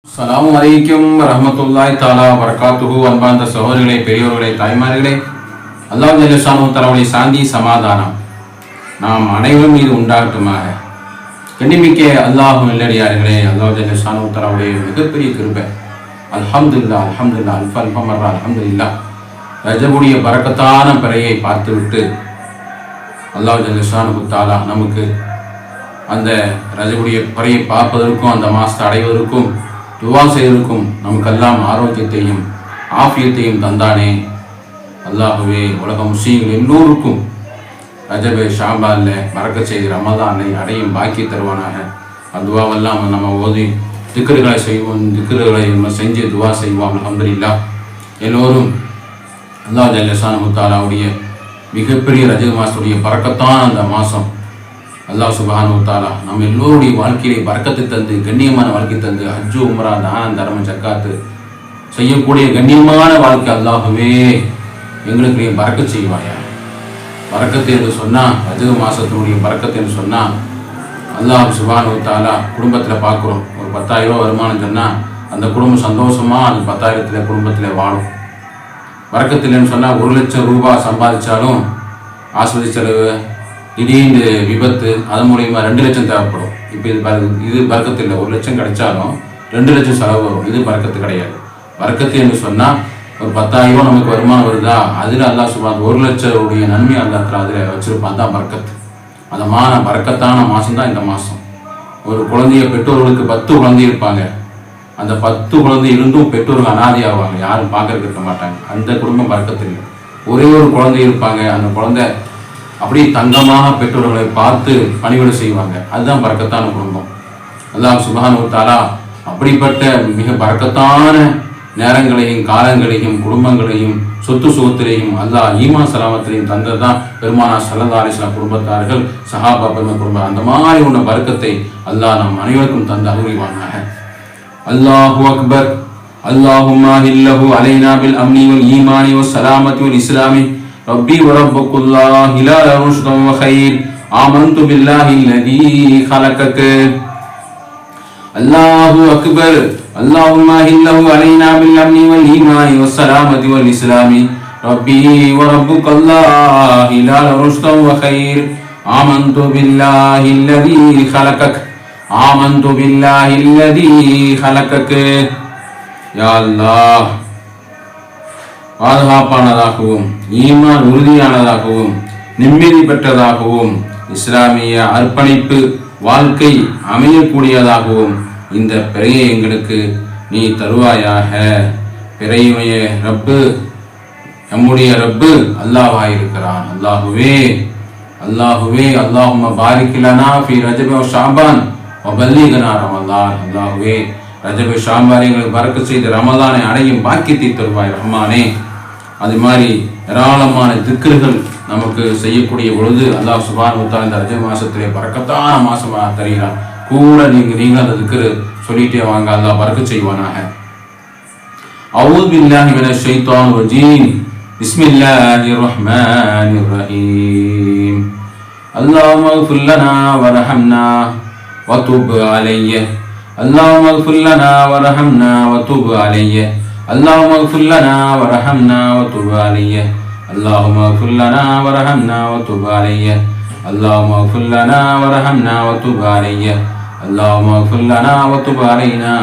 அஸ்ஸலாமு அலைக்கும் வரஹ்மத்துல்லாஹி தஆலா வரகாத்துஹு. அன்பார்ந்த சகோதரிகளே, பெரியோர்களே, தாய்மார்களே, அல்லாஹ் ஜல்ல ஷானஹு தஆலாவுடைய சாந்தி சமாதானம் நாம் அனைவரும் மீது உண்டாகட்டுமாக. கண்ணிமிக்க அல்லாஹ் நல்லடியார்களே, அல்லாஹ் ஜல்ல ஷானஹு தஆலாவுடைய மிகப்பெரிய கிருபை. அல்ஹம்துலில்லாஹ் அல்ஹம்துலில்லாஹ் அல்ஃப மர்ரா அல்ஹம்துலில்லாஹ். ரஜபுடைய பரக்கத்தான பிறையை பார்த்துவிட்டு அல்லாஹ் ஜல்ல ஷானஹு தஆலா நமக்கு அந்த ரஜபுடைய பிறையை பார்ப்பதற்கும் அந்த மாசத்தை அடைவதற்கும் துவா செய்வதற்கும் நமக்கெல்லாம் ஆரோக்கியத்தையும் ஆஃபியத்தையும் தந்தானே. அல்லாஹுவே, உலக முஸ்லீம்கள் எல்லோருக்கும் ரஜப ஷாபானில் மறக்க செய்து ரமதானை அடையும் பாக்கிய தருவானாக. துவாவெல்லாம் நம்ம ஓதி திக்ருகளை செய்வோம், திக்ருகளை நம்ம செஞ்சு துவா செய்வோம். அல்ஹம்துலில்லாஹ். எல்லோரும் அல்லாஹ் ஜல்ல ஷானஹு தஆலாவுடைய மிகப்பெரிய ரஜப மாதத்துடைய பரக்கத்தான அந்த மாதம் அல்லாஹ் சுப்ஹானஹு தஆலா நம்ம எல்லோருடைய வாழ்க்கையிலே பரக்கத்தை தந்து கண்ணியமான வாழ்க்கை தந்து ஹஜ்ஜு உம்ரா தானம் தர்மம் ஜக்காத்து செய்யக்கூடிய கண்ணியமான வாழ்க்கை அல்லாஹுவே எங்களுக்கு நீ பரக்கத் செய்வாயா. பரக்கத்து என்று சொன்னால் ரஜப மாதத்தினுடைய பரக்கத்து என்று சொன்னால் அல்லாஹ் சுப்ஹானஹு தஆலா குடும்பத்தில் பார்க்குறோம். ஒரு 10,000 ரூபா வருமானம் சொன்னால் அந்த குடும்பம் சந்தோஷமாக அந்த 10,000 குடும்பத்தில் வாழும். பரக்கத்தில்லைன்னு சொன்னால் 1,00,000 ரூபாய் சம்பாதிச்சாலும் ஆஸ்பத்திரி செலவு, திடீர்னு விபத்து, அது மூலியமாக 2,00,000 தேவைப்படும். இப்போ இது பரக்கத்து இல்லை. 1,00,000 கிடைச்சாலும் 2,00,000 செலவு வரும். இது பரக்கத்து கிடையாது. பரக்கத்து என்று சொன்னால் ஒரு 10,000 ரூபா நமக்கு வருமானம் வருதா, அதில் அல்லாஹ் சுப்ஹானஹு 1,00,000 நன்மை அல்லாஹ் அதில் வச்சிருப்பான். தான் பரக்கத்து. அந்த பரக்கத்தான மாதம் தான் இந்த மாதம். ஒரு குழந்தைய பெற்றோர்களுக்கு 10 குழந்தை இருப்பாங்க. அந்த 10 குழந்தை இருந்தும் பெற்றோர்கள் அனாதையாவாங்க, யாரும் பார்க்கறதுக்கு இருக்க மாட்டாங்க. அந்த குடும்பம் பரக்கத்து இல்லை. ஒரே ஒரு குழந்தை இருப்பாங்க, அந்த குழந்தை அப்படி தங்கமாக பெற்றோர்களை பார்த்து பணிவிடை செய்வாங்க. அதுதான் பரக்கத்தான குடும்பம். அல்லாஹ் சுப்ஹானஹு தஆலா அப்படிப்பட்ட மிக பரக்கத்தான நேரங்களையும் காலங்களையும் குடும்பங்களையும் சொத்து சுகத்திலையும் அல்லாஹ் ஈமான் சலாமத்திலையும் தந்ததுதான் பெருமானார் ஸல்லல்லாஹு அலைஹி வஸல்லம் குடும்பத்தார்கள், சஹாபா பெரும குடும்பம். அந்த மாதிரி உள்ள பரக்கத்தை அல்லாஹ் நம் அனைவருக்கும் தந்து அருள்வானாக. அல்லாஹு அக்பர். அல்லாஹும்ம அஹில்லஹு அலைனா பில் அம்னி வல் ஈமானி வஸ் ஸலாமத்தி வல் இஸ்லாமி ربي وربك الله لا رشد وخير آمنت بالله الذي خلقك. الله أكبر. اللهم أهله علينا بالأمن والإيمان والسلامة والإسلام ربي وربك الله لا رشد وخير آمنت بالله الذي خلقك آمنت بالله الذي خلقك. يا الله, பாதுகாப்பானதாகவும் ஈமான் உறுதியானதாகவும் நிம்மதி பெற்றதாகவும் இஸ்லாமிய அர்ப்பணிப்பு வாழ்க்கை அமையக்கூடியதாகவும் இந்த பிறையை எங்களுக்கு நீ தருவாயாக. பிறையுடைய ரப்பு நம்முடைய ரப்பு அல்லாஹ்வாயிருக்கிறான். அல்லாஹுவே அல்லாஹுவே அல்லாஹும்ம பாரிக் லனா ஃபீ ரஜப வ ஷஅபான் வ பல்லிக்னா ரமலான். அல்லாஹுவே, ரஜப ஷாபானை எங்களுக்கு பரக்கத் செய்து ரமலானை அடையும் பாக்கியத்தை தருவாய் ரஹ்மானே. அது மாதிரி ஏராளமான திக்ருகள் நமக்கு செய்யக்கூடிய பொழுது அல்லாஹ் சுப்ஹானஹு வ தஆலா இந்த ரஜப மாசத்திலே பரக்கத்தான மாசமாக தருகிறான். கூட நீங்கள் அந்த திக்ரு சொல்லிட்டே வாங்க, அல்லாஹ் பரக்கத் செய்வானாக. அஊது பில்லாஹி மினஷ் ஷைத்தானிர் ரஜீம். பிஸ்மில்லாஹிர் ரஹ்மானிர் ரஹீம். அல்லாஹும்ம இக்ஃபிர் லனா வர்ஹம்னா வதுப் அலைய. اللهم اغفر لنا وارحمنا وتب عليه. اللهم اغفر لنا وارحمنا وتب عليه. اللهم اغفر لنا وارحمنا وتب عليه. اللهم اغفر لنا وارحمنا وتب عليه. اللهم اغفر لنا وتب علينا.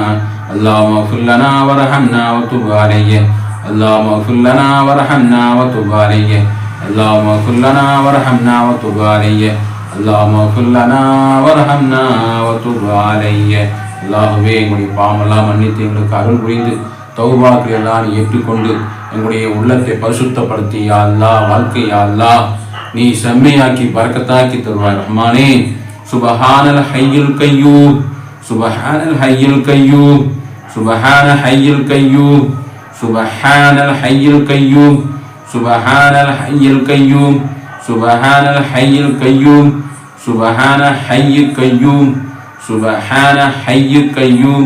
اللهم اغفر لنا وارحمنا وتب عليه. اللهم اغفر لنا وارحمنا وتب عليه. اللهم اغفر لنا وارحمنا وتب عليه. اللهم اغفر لنا وارحمنا وتب عليه. அல்லாஹுவே, எங்களுடைய பாவமெல்லாம் மன்னித்து எங்களுக்கு அருள் புரிந்து தௌபாக்கள் எல்லாம் ஏற்றுக்கொண்டு எங்களுடைய உள்ளத்தை பரிசுத்தப்படுத்தி யா அல்லாஹ், வாழ்க்கை யா அல்லாஹ் நீ செம்மையாக்கி பரக்கத்தாக்கி தருவாய் ரஹ்மானே. சுபஹானல் ஹய்யுல் கய்யூம். சுபஹானல் ஹய்யுல் கய்யூம். சுபஹானல் ஹய்யுல் கய்யூம். சுபஹானல் ஹய்யுல் கய்யூம். சுபஹானல் ஹய்யுல் கய்யூம். சுபஹானல் ஹய்யுல் கய்யூம். சுபஹானல் ஹய்யுல் கய்யூம். سبحان حي القيوم.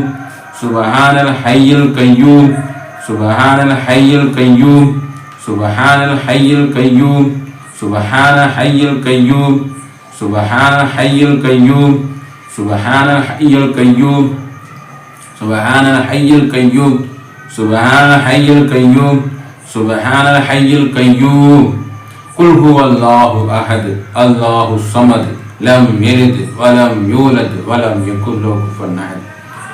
سبحان الحي القيوم. سبحان الحي القيوم. سبحان الحي القيوم. سبحان الحي القيوم. سبحان الحي القيوم. سبحان الحي القيوم. சுப்ஹானல் ஹய்யுல் கய்யூம் சுப்ஹானல் ஹய்யுல் கய்யூம் சுப்ஹானல் ஹய்யுல் கய்யூம். குல் ஹுவல்லாஹு அஹத் அல்லாஹு ஸமத் லம் யலித் வலம் யூலத் வலம் யகுல் லஹு குஃபுவன் அஹத்.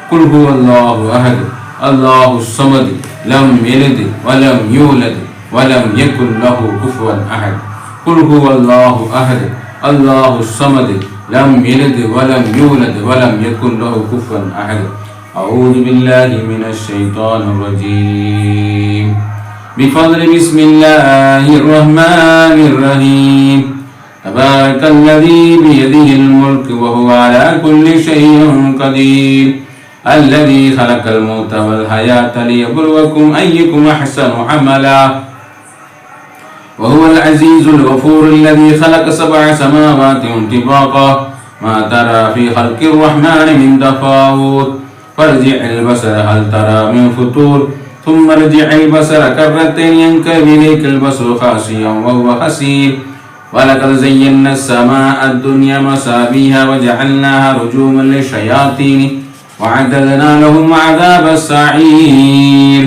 குல் ஹுவல்லாஹு அஹத் அல்லாஹு ஸமத் லம் யலித் வலம் யூலத் வலம் யகுல் லஹு குஃபுவன் அஹத். குல் ஹுவல்லாஹு அஹத் அல்லாஹு ஸமத் லம் யலித் வலம் யூலத் வலம் யகுல் லஹு குஃபுவன் அஹத். அஊது பில்லாஹி மினஷ் ஷைத்தானிர் ரஜீம். بفضل بسم الله الرحمن الرحيم. تبارك الذي بيده الملك وهو على كل شيء قدير. الذي خلق الموت والحياة ليبلوكم أيكم أحسن عملا. وهو العزيز الغفور الذي خلق 7 سماوات طباقا ما ترى في خلق الرحمن من تفاوت. فارجع البصر هل ترى من فطور ثم ارجع البصر كرتين ينقلب إليك البصر خاسئا وهو حسير. ولقد زينا السماء الدنيا مصابيح وجعلناها رجوما للشياطين وأعتدنا لهم عذاب السعير.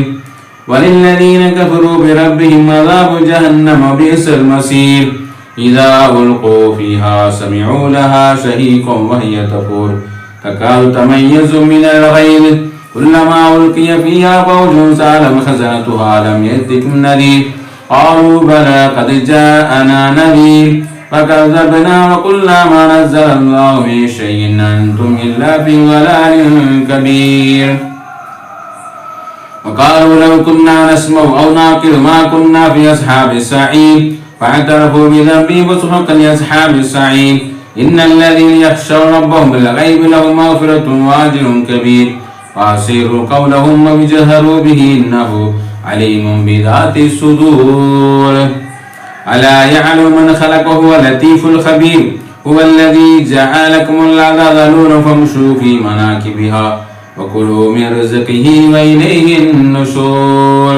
وللذين كفروا بربهم عذاب جهنم وبئس المصير. إذا ألقوا فيها سمعوا لها شهيقا وهي تفور تكاد تميز من الغيظ كلما ألقي فيها فوج سألهم خزنتها ألم يأتكم نذير قالوا بلى قد جاءنا نذير فكذبنا وقلنا ما نزل الله من شيء إن أنتم إلا في ضلال كبير. وقالوا لو كنا نسمع أو نعقل ما كنا في أصحاب السعير فاعترفوا بذنبهم فسحقا لأصحاب السعير. إن الذين يخشون ربهم بالغيب لهم مغفرة وأجر كبير. وأسروا قولهم وجهروا به إنه عليم بذات الصدور. ألا يعلم من خلق وهو اللطيف الخبير. هو الذي جعل لكم الأرض ذلولا فامشوا في مناكبها وكلوا من رزقه وإليه النشور.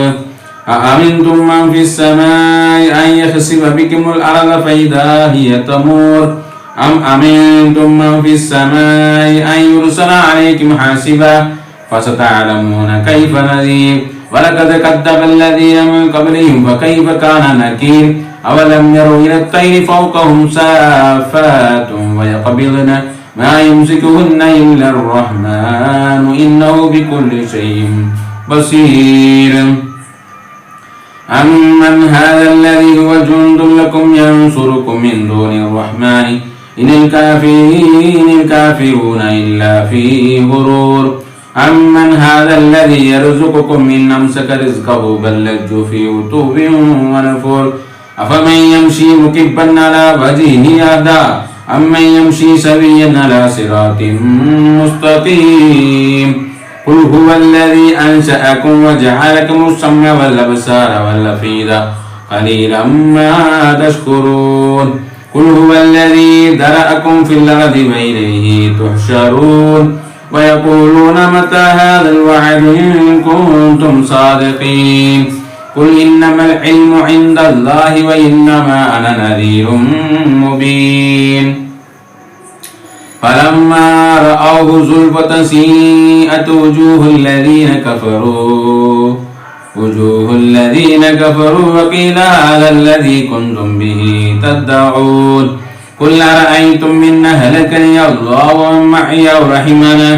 أأمنتم من في السماء أن يخسف بكم الأرض فإذا هي تمور أم أمنتم من في السماء أن يرسل عليكم حاسبا فستعلمون كيف نذير. ولقد كذب الذين من قبلهم فكيف كان نكير. أولم يروا إلى الطير فوقهم صافات ويقبضن ما يمسكهن إلا الرحمن إنه بكل شيء بصير. أمن هذا الذي هو جند لكم ينصركم من دون الرحمن إن الكافرون إلا في غرور. أمن هذا الذي يرزقكم من أمسك رزقه بل لجوا في عتو ونفور. أفمن يمشي مكبا على وجهه أهدى أمن يمشي سويا على صراط مستقيم. قل هو الذي أنشأكم وجعلكم السمع والأبصار والأفئدة قليلا ما تشكرون. قل هو الذي ذرأكم في الأرض وإليه تحشرون. ويقولون متى هذا الوعد إن كنتم صادقين. قل إنما العلم عند الله وإنما أنا نذير مبين. فلما رأوه زلفة سيئت وجوه الذين كفروا وقيل هذا الذي كنتم به تدعون. قل أرأيتم إن أهلكني الله ومن معي أو رحمنا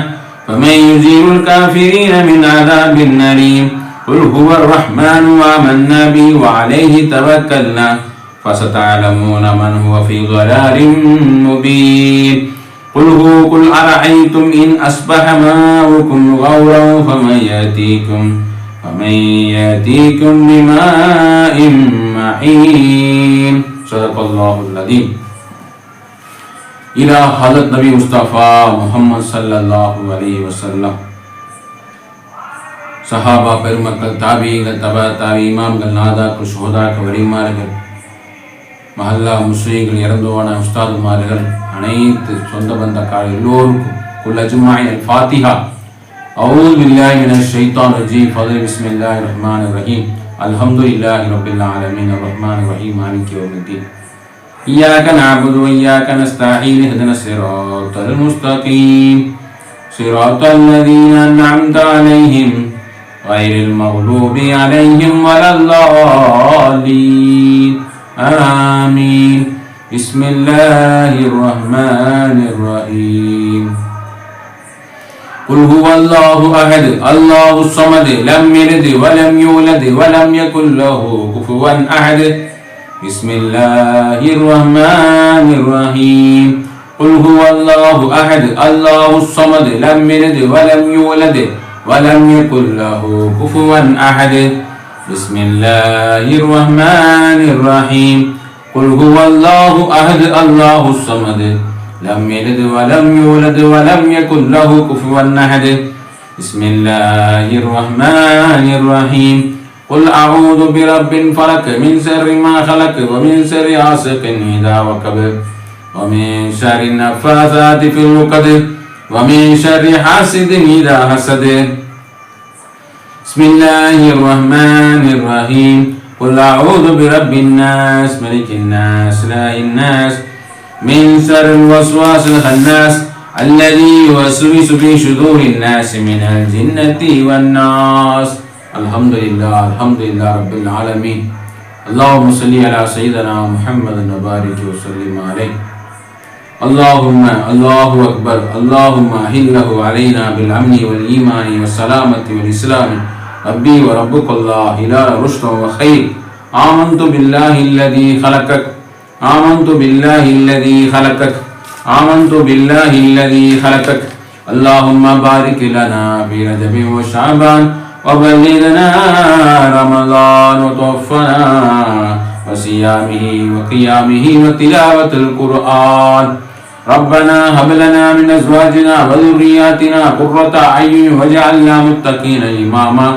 فمن يجير الكافرين من عذاب أليم. قل هو الرحمن وآمنا به وعليه توكلنا فستعلمون من هو في ضلال مبين. قل أرأيتم إن أصبح ماؤكم غورا فمن يأتيكم بماء معين. صدق الله العظيم. إلى حضرت نبی مصطفى முஹம்மது ஸல்லல்லாஹு அலைஹி வஸல்லம், சஹாபா பெருமக்கள், தாபியீன்கள், தபா தாபி, இமாம்கள், நாதாக்கள், சுஹதாக்கள், வலிமார்கள், மஹல்லா முஸ்லிம்கள், இறந்தோன உஸ்தாதுமார்கள், அனைத்து சொந்த பந்தக்காரர்கள் எல்லோருக்கும் குல் அஜ்மாயின் அல்-ஃபாத்திஹா. அஊது பில்லாஹி மினஷ் ஷைத்தானிர் ரஜீம். ஃபதல் பிஸ்மில்லாஹிர் ரஹ்மானிர் ரஹீம். அல்ஹம்துலில்லாஹி ரப்பில் ஆலமீன் அர்-ரஹ்மானிர் ரஹீம் மாலிகி யௌமிddin. إياك نعبد وإياك نستعين اهدنا الصراط المستقيم صراط الذين أنعمت عليهم غير المغضوب عليهم ولا الضالين آمين. بسم الله الرحمن الرحيم. قل هو الله أحد الله الصمد لم يلد ولم يولد ولم يكن له كفوا أحد. بسم الله الرحمن الرحيم. قل هو الله أحد الله الصمد لم يلد ولم يولد ولم يكن له كفوا أحد. بسم الله الرحمن الرحيم. قل هو الله أحد الله الصمد لم يلد ولم يولد ولم يكن له كفوا أحد. بسم الله الرحمن الرحيم. قل أعوذ برب الفلق من شر ما خلق ومن شر غاسق إذا وقب ومن شر النفاثات في العقد ومن شر حاسد إذا حسد. بسم الله الرحمن الرحيم. قل أعوذ برب الناس ملك الناس إله الناس من شر الوسواس الخناس الذي يوسوس في صدور الناس من الجنة والناس. الحمد لله رب العالمين. اللهم صل على سيدنا محمد وبارك وسلم عليه. اللهم الله أكبر. اللهم أهله علينا بالأمن والإيمان والسلامة والإسلام. ربي وربك الله إله رشد وخير. آمنت بالله الذي خلقك آمنت بالله الذي خلقك آمنت بالله الذي خلقك. اللهم بارك لنا في رجب وشعبان وبلغنا رمضان وتوفنا وصيامه وقيامه وتلاوة القرآن. ربنا هب لنا من أزواجنا وذرياتنا قرة أعين واجعلنا متقين إماما.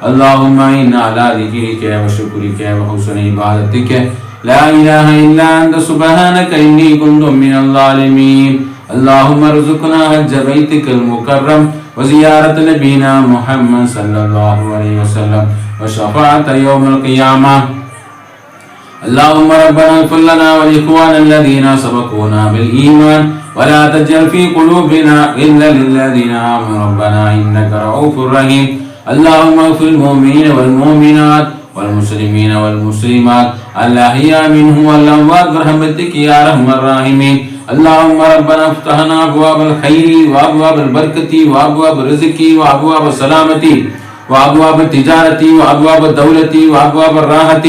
اللهم إنا على ذكرك وشكرك وحسن عبادتك لا إله إلا أنت سبحانك إني كنت من الظالمين. اللهم ارزقنا حج بيتك المكرم وزيارة نبينا محمد صلى الله عليه وسلم وشفاعة يوم القيامة. اللهم ربنا اغفر لنا ولإخواننا الذين سبقونا بالإيمان ولا تجعل في قلوبنا غلا للذين آمنوا ربنا إنك رؤوف رحيم. اللهم اغفر المؤمنين والمؤمنات والمسلمين والمسلمات الأحياء منهم والأموات برحمتك يا أرحم الراحمين. اللهم ربنا افتحنا أبواب الخير وأبواب البركة وأبواب الرزق وأبواب السلامة وأبواب التجارة وأبواب الدولة وأبواب الراحة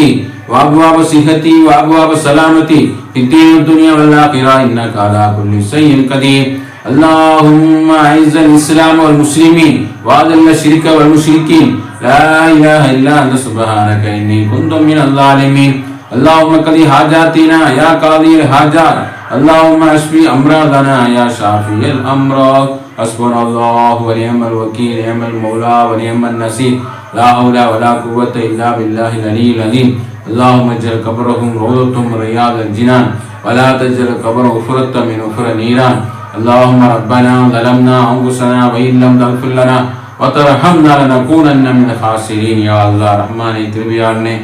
وأبواب الصحة وأبواب السلامة في الدين والدنيا والآخرة إنك على كل شيء قدير. اللهم أعز الإسلام والمسلمين وأذل الشرك والمشركين. لا إله إلا أنت سبحانك إني كنت من الظالمين. اللهم قضي حاجاتنا يا قاضي الحاجات. اللهم اشفي أمراضنا يا شافي الأمراض. حسبنا الله ونعم الوكيل نعم المولى ونعم النصير. لا حول ولا قوة إلا بالله العلي العظيم. اللهم اجعل قبرهم روضة من رياض الجنان ولا تجعل قبره فرة من غفر النيران. اللهم ربنا ظلمنا أنفسنا وإن لم تغفر لنا وترحمنا لنكونن من الخاسرين. يا الله ரஹ்மானே திருவியாளனே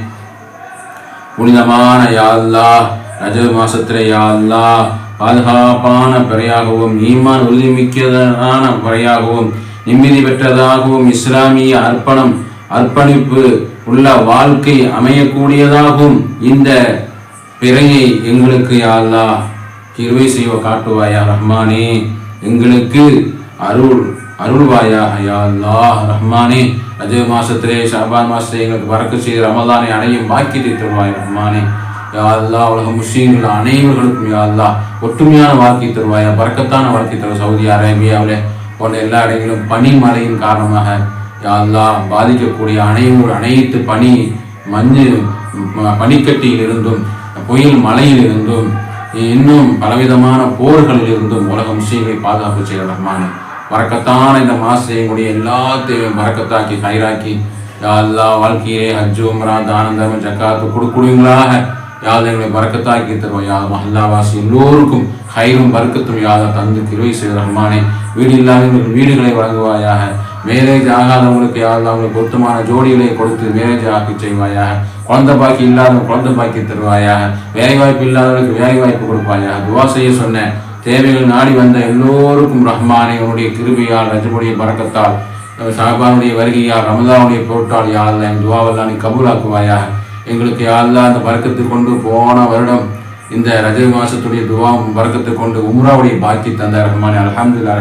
புனிதமான யா அல்லாஹ் ரஜப் மாசத்திலே யா அல்லாஹ் பாதுகாப்பான பிறையாகவும் ஈமான் உறுதிமிக்கதான பிறையாகவும் நிம்மதி பெற்றதாகவும் இஸ்லாமிய அர்ப்பணிப்பு உள்ள வாழ்க்கை அமையக்கூடியதாகவும் இந்த பிறையை எங்களுக்கு யா அல்லாஹ் கிருபை செய்வ காட்டுவாயா ரஹ்மானே. எங்களுக்கு அருள்வாயாக யா அல்லாஹ் ரஹ்மானே. ரஜப் மாசத்திலே ஷாபான் மாசத்திலே எங்களுக்கு பறக்க செய்து ரமலானை அடையும் பாக்கியத்தை தருவாய் ரஹ்மானே. யா அல்லாஹ் உலக முஸ்லீம்கள் அனைவர்களுக்கும் யா அல்லாஹ் ஒற்றுமையான வாழ்க்கை தருவாயா பறக்கத்தான வாழ்க்கை தருவ. சவுதி அரேபியாவில் போன்ற எல்லா இடங்களிலும் பனிமழையின் காரணமாக யா அல்லாஹ் பாதிக்கக்கூடிய அனைத்து பனிக்கட்டியில் இருந்தும் புயல் மழையில் இருந்தும் இன்னும் பலவிதமான போர்களில் இருந்தும் உலக முஸ்லீம்களை பாதுகாப்பு செய்ய ரஹ்மானே. பறக்கத்தான இந்த மாசத்தை எங்களுடைய எல்லாத்தையும் பறக்கத்தாக்கி கயிறாக்கி யா அல்லாஹ் வாழ்க்கையிலே ஹஜ் உம்ரா தானம் தர்மம் ஜக்காத்து கொடுக்குடுவீங்களாக யாதை எங்களை பறக்கத்தாக்கி தருவோம். யா மஹல்லாவாசி எல்லோருக்கும் ஹைரும் பறக்கத்தும் யாதை தந்து கிருபை செய்த ரஹ்மானே. வீடு இல்லாதவங்களுக்கு வீடுகளை வழங்குவாயாக. மேரேஜ் ஆகாதவங்களுக்கு யாவது அவங்களுக்கு பொருத்தமான ஜோடிகளை கொடுத்து மேரேஜ் ஆக்கி செய்வாயாக. குழந்தை பாக்கி இல்லாதவங்க குழந்தை பாக்கி தருவாயாக. வேலை வாய்ப்பு இல்லாதவர்களுக்கு வேலை வாய்ப்பு கொடுப்பாயாக. துவா செய்ய சொன்ன தேவைகள் நாடி வந்த எல்லோருக்கும் ரஹ்மானே உன்னுடைய கிருபையால் ரஜபுடைய பரக்கத்தால் ஷாபானுடைய வருகையால் ரமதானுடைய பொருட்டால் யா அல்லாஹ் என் துவாவெல்லாம் நீ கபூலாக்குவாயாக. எங்களுக்கு யா அல்லாஹ் அந்த பரக்கத்தை கொண்டு போன வருடம் இந்த ரஜப மாசத்துடைய துவாவும் பரக்கத்தை கொண்டு உம்ராவுடைய பாக்கி தந்த ரஹ்மானே அல்ஹம்துலில்லாஹ்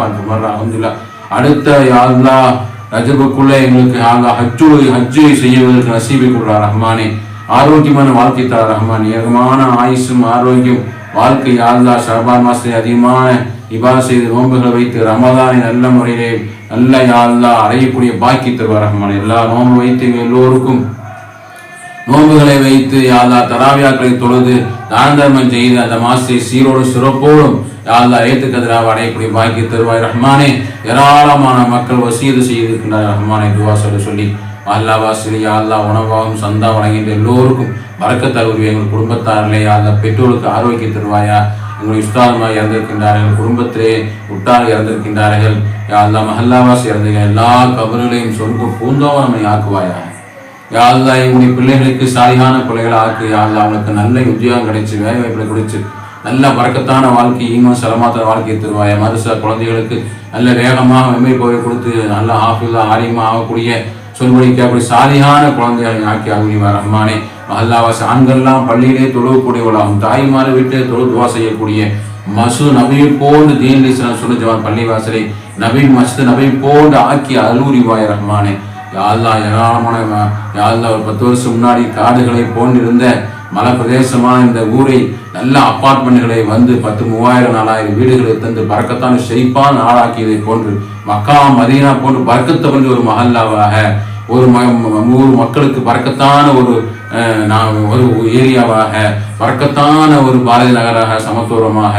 அல்ஹம்துலில்லாஹ். அடுத்த யா அல்லாஹ் ரஜபுக்குள்ளே எங்களுக்கு யா அல்லாஹ் ஹஜ்ஜை செய்வதற்கு நசீபை கொடுறா ரஹ்மானே. ஆரோக்கியமான வாழ்க்கை தர ரஹ்மானே. ஏகமான ஆயுசும் ஆரோக்கியம் வாழ்க்கை யா அல்லாஹ் ஷாபான் மாசத்தை அதிகமான இபாதத் செய்து நோன்புகளை வைத்து ரமதானை நல்ல முறையிலே நல்ல யா அல்லாஹ் அடையக்கூடிய பாக்கி தருவா ரஹ்மானே. எல்லா நோன்பு வைத்து எல்லோருக்கும் நோன்புகளை வைத்து யா அல்லாஹ் தராவியாக்களை தொழுது தான தர்மம் செய்து அந்த மாசத்தை சீரோடு சிறப்போடும் யா அல்லாஹ் ஏத்துக்கதிராக அடையக்கூடிய பாக்கி தருவாய் ரஹ்மானே. ஏராளமான மக்கள் வசீது செய்திருக்கின்றார் ரஹ்மானே. துவா சொல்லி அல்லாஹ் யா அல்லாஹ் உணவாகவும் சந்தா வழங்குகின்ற எல்லோருக்கும் பரக்கத் உருவி எங்கள் குடும்பத்தாரிலே யா அல்லாஹ் பெற்றோருக்கு ஆரோக்கியம் தருவாயா. எங்களுடைய உஸ்தாதுமாக இறந்திருக்கின்றார்கள், குடும்பத்திலே உட்டார் இறந்திருக்கின்றார்கள் யா அல்லாஹ் மஹல்லாவாசி இறந்திருக்கிற எல்லா கபர்களையும் சொர்க்க பூந்தோவனமை ஆக்குவாயா. யா அல்லாஹ் எங்களுடைய பிள்ளைகளுக்கு சாலிகான பிள்ளைகளை ஆக்கு யா அல்லாஹ் அவங்களுக்கு நல்ல உத்தியோகம் கிடைச்சி வேலை வாய்ப்புகளை கிடைச்சி நல்ல பரக்கத்தான வாழ்க்கை ஈமான் சலமாத்தான வாழ்க்கையை தருவாயா. மதுசா குழந்தைகளுக்கு நல்ல வேகமாக மெம்மை போய் கொடுத்து நல்ல ஆஃபிலா ஆரியமாக ஆகக்கூடிய சொல்படிக்கக்கூடிய சாலிகான குழந்தைகளை ஆக்கி ஆகுவா ரஹ்மானே. மஹல்லாவாசி ஆண்கள்லாம் பள்ளியிலே தொழுவக்கூடியவளாகும், தாய்மாரை விட்டு துவா செய்யக்கூடிய மசூ நபியை போன்று தீன் இஸ்லாம் சொல்லுவான் பள்ளிவாசலை நபி மஸ்து நபி போன்று ஆக்கி அலூரிவாய் ரஹ்மானே. யா அல்லாஹ் ஏராளமான யா அல்லாஹ் ஒரு 10 வருஷம் முன்னாடி காடுகளை போன்றிருந்த மலை பிரதேசமான இந்த ஊரை நல்ல அப்பார்ட்மெண்ட்களை வந்து 10,000-3000-4000 வீடுகளை தந்து பறக்கத்தான செழிப்பான நாளாக்கியதை போன்று மக்கா மதீனா போன்று பறக்கத்தை கொண்டு ஒரு மஹல்லாவாக ஒரு ஊர் மக்களுக்கு பறக்கத்தான ஒரு ஏரியாவாக பறக்கத்தான ஒரு பாரதி நகராக சமத்துவமாக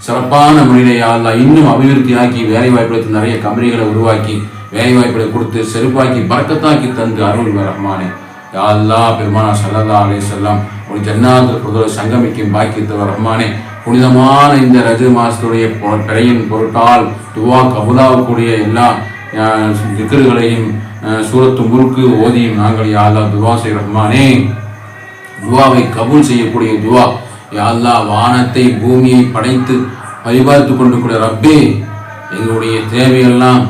சிறப்பான முறையிலே யா அல்லாஹ் இன்னும் அபிவிருத்தியாக்கி வேலை வாய்ப்புகளுக்கு நிறைய கம்பெனிகளை உருவாக்கி வேலை வாய்ப்புகளை கொடுத்து செருப்பாக்கி பறக்கத்தாக்கி தந்து அருள் ரஹ்மானே. யா அல்லாஹ் பெருமானா ஸல்லல்லாஹு அலைஹி வஸல்லம் ஒரு ஜன்னாத்துல் ஃபிர்தௌஸ் சங்கமிக்கும் பாக்கியத்தை ரஹ்மானே. புனிதமான இந்த ரஜப மாசத்துடைய பிறையின் பொருட்டால் துவா கபூலாகக்கூடிய எல்லா திக்ருகளையும் சூரத்து முல்கு ஓதியும் நாங்கள் யா அல்லாஹ் துவா செய்ய ரஹ்மானே. துவாவை கபூல் செய்யக்கூடிய துவா யா அல்லாஹ் வானத்தை பூமியை படைத்து பரிபாலித்து கொண்டு கூட ரப்பே எங்களுடைய தேவையெல்லாம்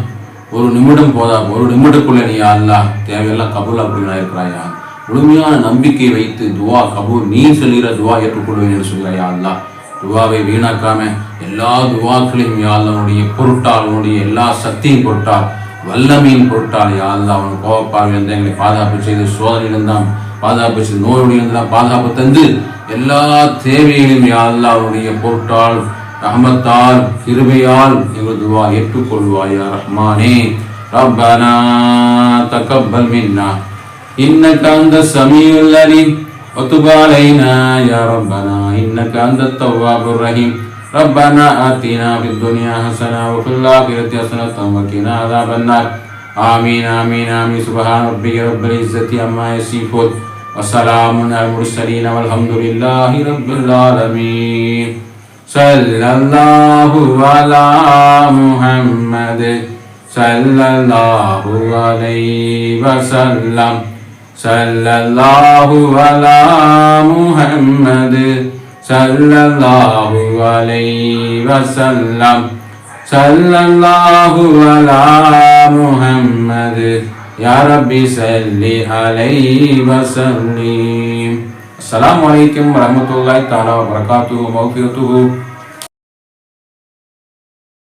ஒரு நிமிடம் போதா, ஒரு நிமிடக்குள்ள நீ யா அல்லாஹ் தேவையெல்லாம் கபூல் அப்படின்னா இருக்கிறாயா. முழுமையான நம்பிக்கை வைத்து துவா கபூல் நீ சொல்கிற துவா ஏற்றுக்கொள்வேன் என்று சொல்கிறாயா அல்லாஹ். துவாவை வீணாக்காம எல்லா துவாக்களையும் யா அல்லாஹ் உன்னுடைய பொருட்டால் உன்னுடைய எல்லா சக்தியின் பொருட்டால் வல்லமையின் பொருட்டால் யா அல்லாஹ் அவன் கோபப்பாவிலிருந்து எங்களை பாதுகாப்பு செய்து சோதனையிலிருந்தான் பாதுகாப்பு செய்து நோயுடையிருந்தான் பாதுகாப்பு தந்து எல்லா தேவைகளையும் யா அல்லாஹ் அவனுடைய பொருட்டால் ரஹ்மத்தால் கிருபையால் எங்கள் துவா ஏற்றுக்கொள்வாயா ரஹ்மானே. ரப்பனா தகப்பல் மின்னா இன்னக அன்த ஸமீஉல் அலீம் வதுப் அலைனா யா ரப்பனா இன்னக அன்தத் தவ்வாபுர் ரஹீம். ரப்பனா ஆத்தினா ஃபித் துன்யா ஹஸனா வ ஃபில் ஆখিরাতি ஹஸனத்தன் வ கினா அஸாபன் நார். ஆமீன் ஆமீன் ஆமீன். சுப்ஹான ரப்பிக ரப்பில் இஸ்ஸத்தி அம்மா யசிஃபூன் வ ஸலாமுன் அலல் முர்ஸலீன் வல்ஹம்துலில்லாஹி ரப்பில் ஆலமீன். சல்லல்லாஹு அலா முஹம்மத் சல்லல்லாஹு அலைஹி வஸல்லம். சல்லல்லாஹு அலா முஹம்மத் சல்லல்லாஹு அலைஹி வஸல்லம். சல்லல்லாஹு அலா முஹம்மத் யா ரப்பி ஸல்லி அலைஹி வஸல்லிம். அஸ்ஸலாமு அலைக்கும் வரஹ்மத்துல்லாஹி தஆலா வ பரகாத்துஹு மக்ஃபிரத்துஹு.